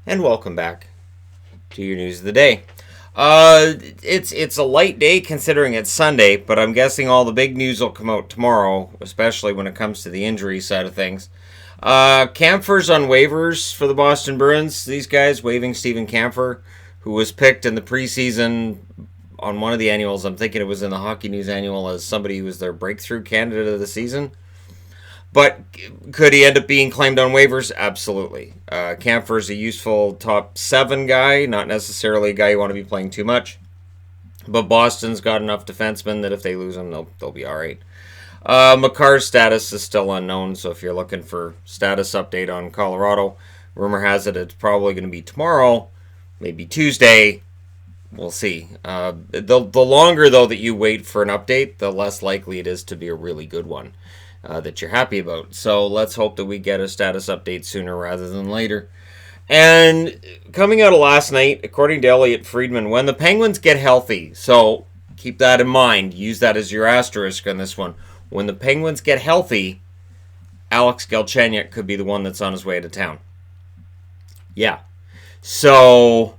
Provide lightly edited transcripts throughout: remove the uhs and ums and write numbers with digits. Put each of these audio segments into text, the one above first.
And welcome back to your news of the day. It's a light day considering it's Sunday, but I'm guessing all the big news will come out tomorrow, especially when it comes to the injury side of things. Kampfer's on waivers for the Boston Bruins. These guys waiving Steven Kampfer, who was picked in the preseason on one of the annuals. I'm thinking it was in the Hockey News annual as somebody who was their breakthrough candidate of the season. But could he end up being claimed on waivers? Absolutely. Kampfer's a useful top 7 guy, not necessarily a guy you want to be playing too much. But Boston's got enough defensemen that if they lose him, they'll be all right. Makar's status is still unknown, so if you're looking for status update on Colorado, rumor has it it's probably going to be tomorrow, maybe Tuesday. We'll see. The longer, though, that you wait for an update, the less likely it is to be a really good one that you're happy about. So let's hope that we get a status update sooner rather than later. And coming out of last night, according to Elliot Friedman, when the Penguins get healthy, so keep that in mind, use that as your asterisk on this one. When the Penguins get healthy, Alex Galchenyuk could be the one that's on his way to town. Yeah. So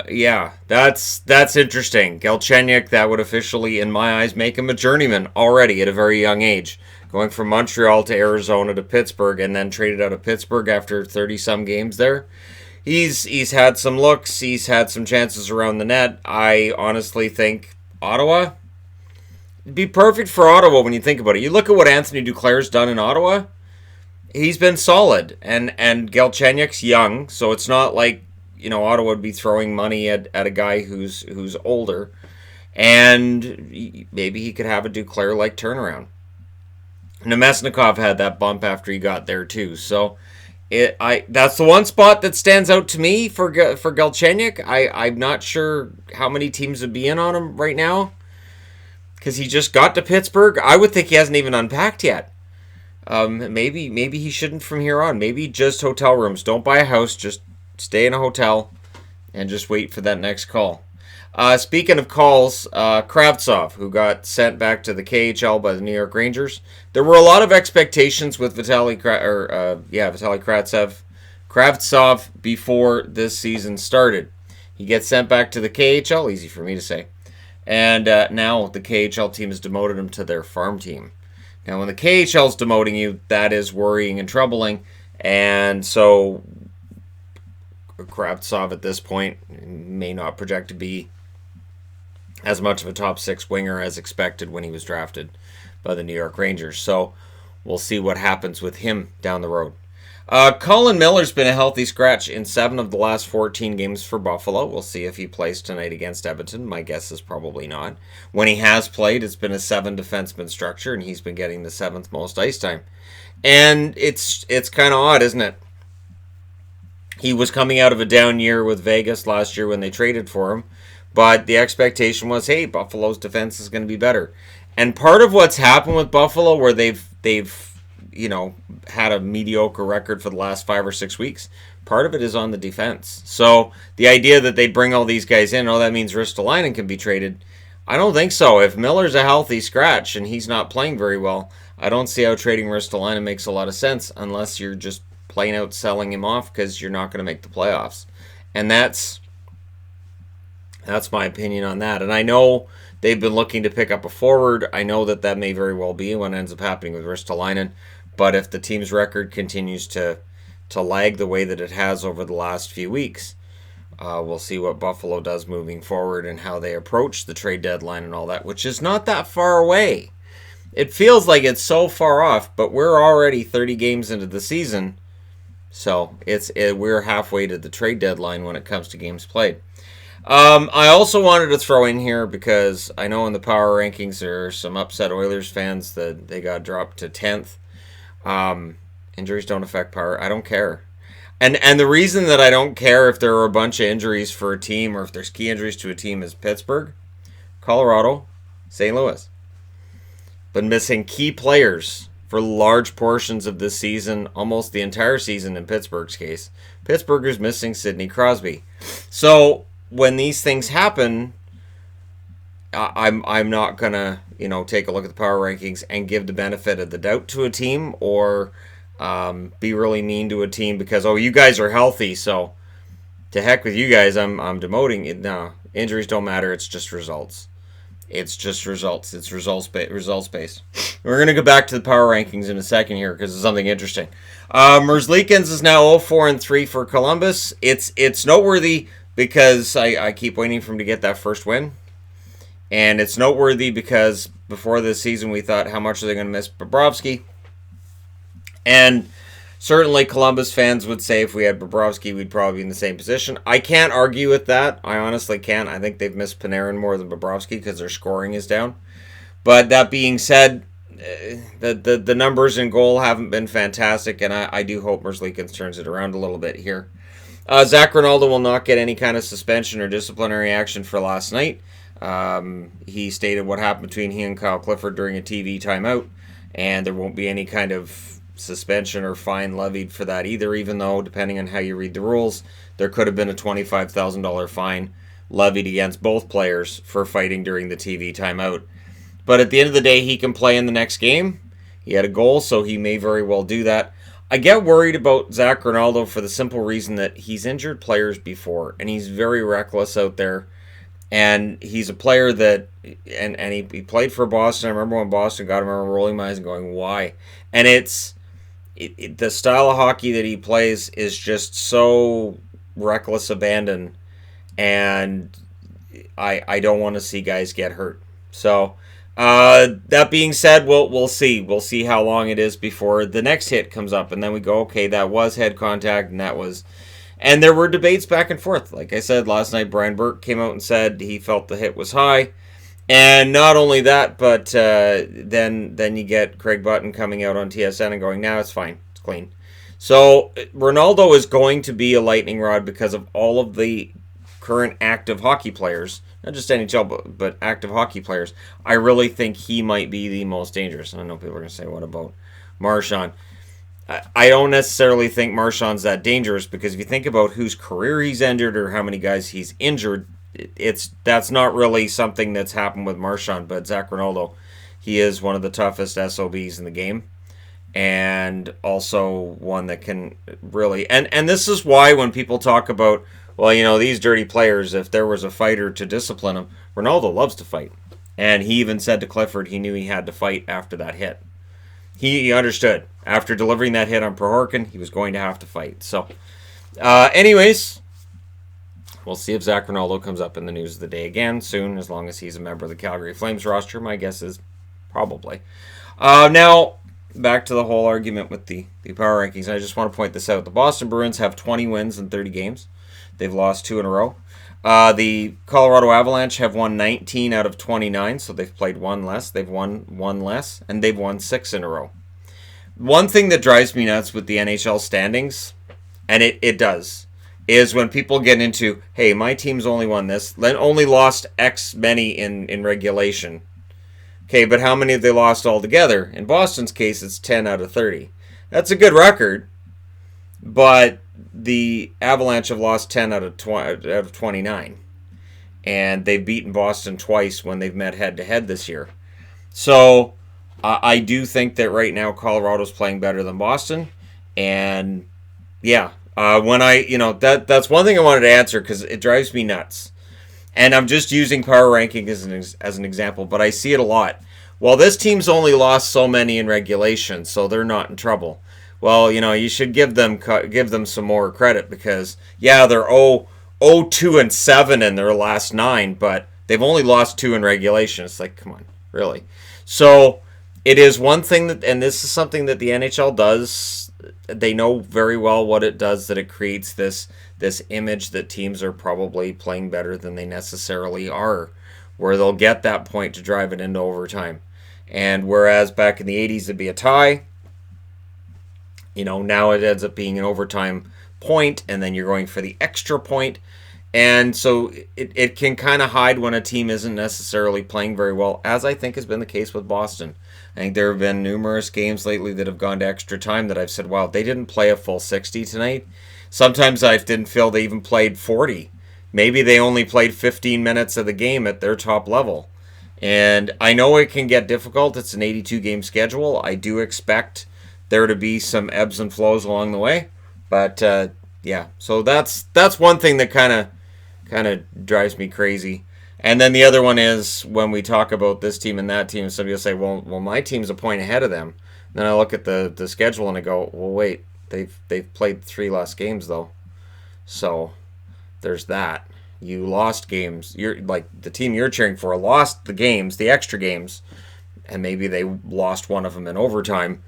yeah, that's interesting. Galchenyuk, that would officially, in my eyes, make him a journeyman already at a very young age. Going from Montreal to Arizona to Pittsburgh and then traded out of Pittsburgh after 30-some games there. He's had some looks. He's had some chances around the net. I honestly think Ottawa would be perfect for Ottawa when you think about it. You look at what Anthony Duclair's done in Ottawa. He's been solid. And Galchenyuk's young, so it's not like Ottawa would be throwing money at a guy who's older, and maybe he could have a Duclair-like turnaround. Nemesnikov had that bump after he got there too, so that's the one spot that stands out to me for Galchenyuk. I'm not sure how many teams would be in on him right now because he just got to Pittsburgh. I would think he hasn't even unpacked yet. Maybe he shouldn't from here on. Maybe just hotel rooms. Don't buy a house. Just stay in a hotel and just wait for that next call. Speaking of calls, Kravtsov, who got sent back to the KHL by the New York Rangers. There were a lot of expectations with Vitaly Kravtsov before this season started. He gets sent back to the KHL, easy for me to say. And now the KHL team has demoted him to their farm team. Now, when the KHL is demoting you, that is worrying and troubling. And so Kravtsov at this point may not project to be as much of a top 6 winger as expected when he was drafted by the New York Rangers. So we'll see what happens with him down the road. Colin Miller's been a healthy scratch in 7 of the last 14 games for Buffalo. We'll see if he plays tonight against Edmonton. My guess is probably not. When he has played, it's been a 7 defenseman structure, and he's been getting the 7th most ice time. And it's kind of odd, isn't it? He was coming out of a down year with Vegas last year when they traded for him, but the expectation was, hey, Buffalo's defense is going to be better. And part of what's happened with Buffalo, where they've had a mediocre record for the last 5 or 6 weeks, part of it is on the defense. So the idea that they bring all these guys in, that means Ristolainen can be traded, I don't think so. If Miller's a healthy scratch and he's not playing very well, I don't see how trading Ristolainen makes a lot of sense unless you're just plain out selling him off because you're not going to make the playoffs. And that's my opinion on that. And I know they've been looking to pick up a forward. I know that may very well be what ends up happening with Ristolainen. But if the team's record continues to lag the way that it has over the last few weeks, we'll see what Buffalo does moving forward and how they approach the trade deadline and all that, which is not that far away. It feels like it's so far off, but we're already 30 games into the season. So we're halfway to the trade deadline when it comes to games played. I also wanted to throw in here because I know in the power rankings there are some upset Oilers fans that they got dropped to 10th. Injuries don't affect power. I don't care. And the reason that I don't care if there are a bunch of injuries for a team or if there's key injuries to a team is Pittsburgh, Colorado, St. Louis. Been missing key players for large portions of this season, almost the entire season in Pittsburgh's case. Pittsburgh is missing Sidney Crosby. So when these things happen, I'm not gonna take a look at the power rankings and give the benefit of the doubt to a team or be really mean to a team because, oh, you guys are healthy, so to heck with you guys, I'm demoting it. No, injuries don't matter. It's just results. It's just results. It's results based. We're gonna go back to the power rankings in a second here because it's something interesting. Merzlikins is now 0-4-3 for Columbus. It's noteworthy because I keep waiting for him to get that first win, and it's noteworthy because before this season we thought how much are they going to miss Bobrovsky, and certainly Columbus fans would say if we had Bobrovsky, we'd probably be in the same position. I can't argue with that. I honestly can't. I think they've missed Panarin more than Bobrovsky because their scoring is down. But that being said, the numbers in goal haven't been fantastic, and I do hope Merzlikins turns it around a little bit here. Zach Rinaldo will not get any kind of suspension or disciplinary action for last night. He stated what happened between he and Kyle Clifford during a TV timeout, and there won't be any kind of suspension or fine levied for that either, even though, depending on how you read the rules, there could have been a $25,000 fine levied against both players for fighting during the TV timeout. But at the end of the day, he can play in the next game. He had a goal, so he may very well do that. I get worried about Zach Rinaldo for the simple reason that he's injured players before, and he's very reckless out there. And he's a player that, and he played for Boston. I remember when Boston got him, I remember rolling my eyes and going, why? And the style of hockey that he plays is just so reckless abandon, and I don't want to see guys get hurt. So that being said, we'll see. We'll see how long it is before the next hit comes up, and then we go, okay, that was head contact, and there were debates back and forth. Like I said last night, Brian Burke came out and said he felt the hit was high. And not only that, but then you get Craig Button coming out on TSN and going, "Now it's fine, it's clean." So Ronaldo is going to be a lightning rod because of all of the current active hockey players, not just NHL, but active hockey players. I really think he might be the most dangerous. And I know people are going to say, "What about Marchand?" I don't necessarily think Marchand's that dangerous because if you think about whose career he's ended or how many guys he's injured, that's not really something that's happened with Marchand, but Zach Rinaldo, he is one of the toughest SOBs in the game, and also one that can really, and this is why when people talk about, well, these dirty players, if there was a fighter to discipline them, Rinaldo loves to fight, and he even said to Clifford he knew he had to fight after that hit. He understood after delivering that hit on Prohorkin, he was going to have to fight. So, anyways. We'll see if Zach Rinaldo comes up in the news of the day again soon, as long as he's a member of the Calgary Flames roster. My guess is probably. Now, back to the whole argument with the power rankings. I just want to point this out. The Boston Bruins have 20 wins in 30 games. They've lost 2 in a row. The Colorado Avalanche have won 19 out of 29, so they've played 1 less. They've won 1 less, and they've won 6 in a row. One thing that drives me nuts with the NHL standings, and it does, is when people get into, hey, my team's only won this, then only lost X many in regulation. Okay, but how many have they lost altogether? In Boston's case, it's 10 out of 30. That's a good record, but the Avalanche have lost 10 out of 29. And they've beaten Boston twice when they've met head-to-head this year. So, I do think that right now Colorado's playing better than Boston. And, yeah. That's one thing I wanted to answer because it drives me nuts. And I'm just using power ranking as an example, but I see it a lot. Well, this team's only lost so many in regulation, so they're not in trouble. Well, you should give them some more credit because, yeah, they're 0-2-7 in their last 9, but they've only lost 2 in regulation. It's like, come on, really? So it is one thing and this is something that the NHL does. They know very well what it does, that it creates this image that teams are probably playing better than they necessarily are, where they'll get that point to drive it into overtime. And whereas back in the 80s it'd be a tie, now it ends up being an overtime point, and then you're going for the extra point. And so it can kind of hide when a team isn't necessarily playing very well, as I think has been the case with Boston. I think there have been numerous games lately that have gone to extra time that I've said, wow, they didn't play a full 60 tonight. Sometimes I didn't feel they even played 40. Maybe they only played 15 minutes of the game at their top level. And I know it can get difficult. It's an 82-game schedule. I do expect there to be some ebbs and flows along the way. But yeah, so that's one thing that kind of drives me crazy. And then the other one is when we talk about this team and that team, somebody will say, well, my team's a point ahead of them. And then I look at the schedule and I go, well, wait, they've played 3 less games though. So there's that. You lost games. You're like the team you're cheering for lost the games, the extra games, and maybe they lost one of them in overtime.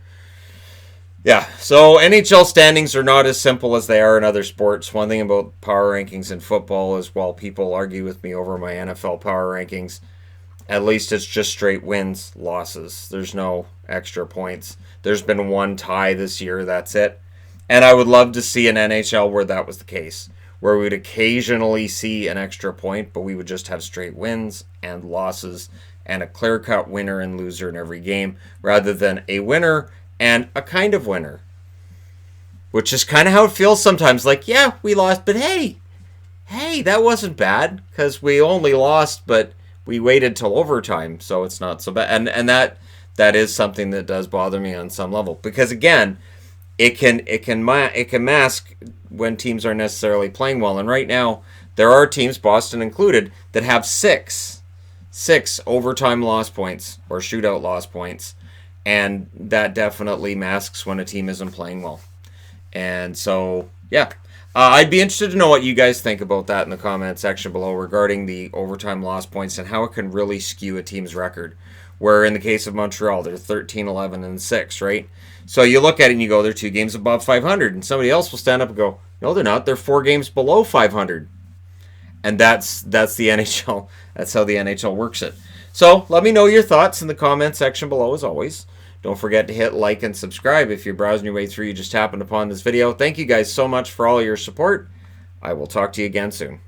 Yeah, so NHL standings are not as simple as they are in other sports. One thing about power rankings in football is while people argue with me over my NFL power rankings, at least it's just straight wins, losses. There's no extra points. There's been one tie this year, that's it. And I would love to see an NHL where that was the case, where we would occasionally see an extra point, but we would just have straight wins and losses and a clear-cut winner and loser in every game, rather than a winner and a kind of winner. Which is kind of how it feels sometimes. Like, yeah, we lost, but hey, that wasn't bad, because we only lost, but we waited till overtime, so it's not so bad. And that is something that does bother me on some level, because again, it can mask when teams aren't necessarily playing well. And right now, there are teams, Boston included, that have six overtime loss points or shootout loss points. And that definitely masks when a team isn't playing well. And so, yeah. I'd be interested to know what you guys think about that in the comment section below regarding the overtime loss points and how it can really skew a team's record. Where in the case of Montreal, they're 13, 11, and 6, right? So you look at it and you go, they're 2 games above 500. And somebody else will stand up and go, no, they're not. They're 4 games below 500. And that's the NHL. That's how the NHL works it. So let me know your thoughts in the comment section below as always. Don't forget to hit like and subscribe if you're browsing your way through. You just happened upon this video. Thank you guys so much for all your support. I will talk to you again soon.